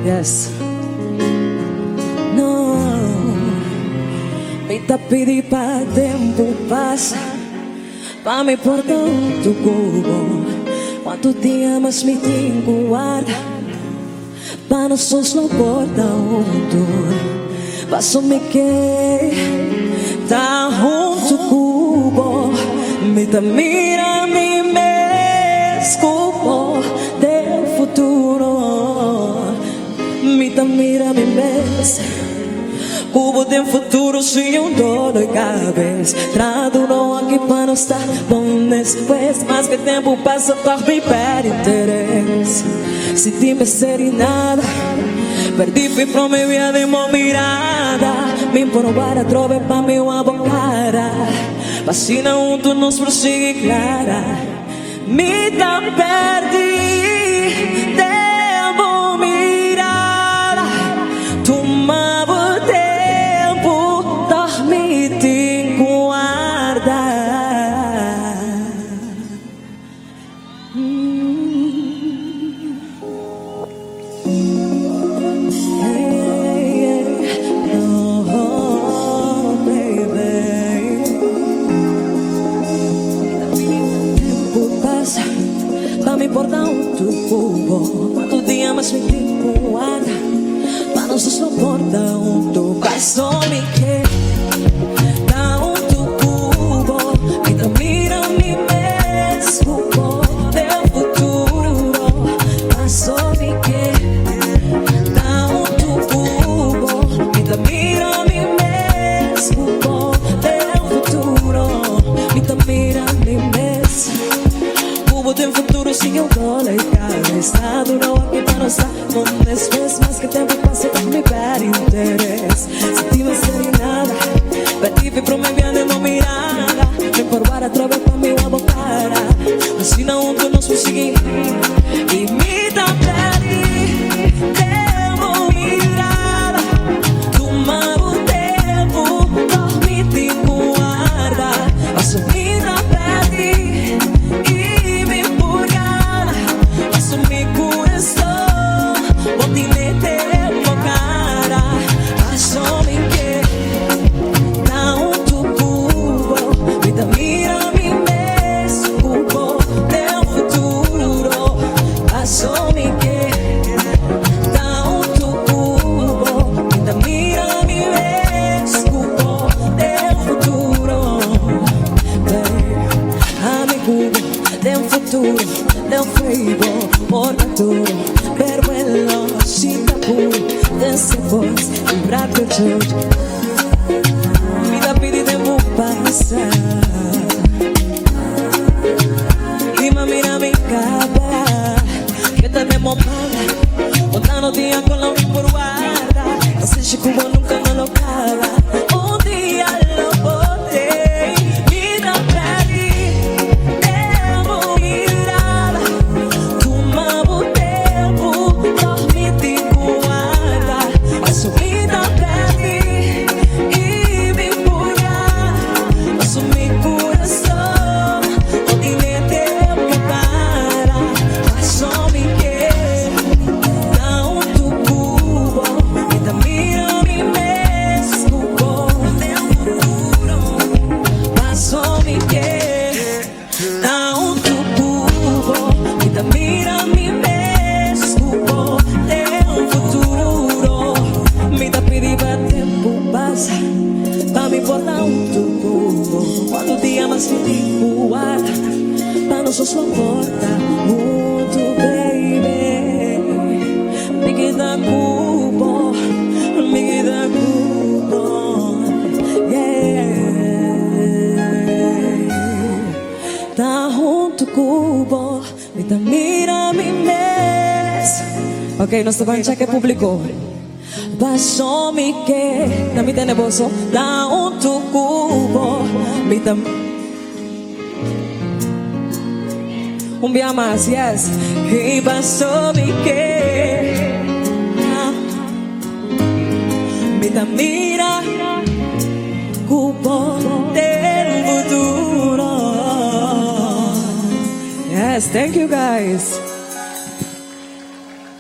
Yes. No. Me tá pedindo para tempo passa, para me portar tu cubo. Quanto te amas me te guarda, para nosotros no porta junto. Passo me que tá junto cubo. Me tá mira me escupo del futuro. Me tá mira me cubo del futuro, soy un dolor de cabeza. Traduno aqui para não estar bom después. Mas que tempo passa para me perder interesse. Se te me ser nada, perdi fui pro meu vida de uma mirada. Me provar a trove para meu abocada. Vacina junto nos prossigue clara. Me dá perdi, devo mirada. Tomava tempo, dormi te guarda. Não me importa tu cubo, quanto te amas me te guarda. Para não se soporta tu passo me que dá tu cubo. Me da mira me escupo del futuro. Passo me que dá tu cubo. Me da mira me escupo del futuro. Me da mira me cubo del futuro, sin eu dólar e cada estado não aqui para não estar bom después. Mas que tempo passa para me per interesse. Se ti me ser nada, perdi pro me viene no mirada. Me provar a trove para meu abocada. Assim não nos conseguir e me dá perdi, devo mirada. Tomar o tempo, dormir te guarda. Assumir a perdi. Del fuego por naturo, pero en los Singapur, desde vos, vibrar de chucho. Vida pide tempo passa, y mira mi capa, que te demomada, contando días con la misma guarda. Ese cubo nunca no lo acaba, un día lo boté, mira perdí. Para me importar tu cubo, quando te amas me te guarda. Para não se soporta muito, baby. Me queda cubo, me queda cubo, yeah. Tá junto cubo, me da mira mi mes. Ok, nosso bancha que publicou. Passo me que da mi teneboso da tu cubo. Me da un día más, yes. Y passo me que me da mira cubo del futuro. Yes, thank you guys.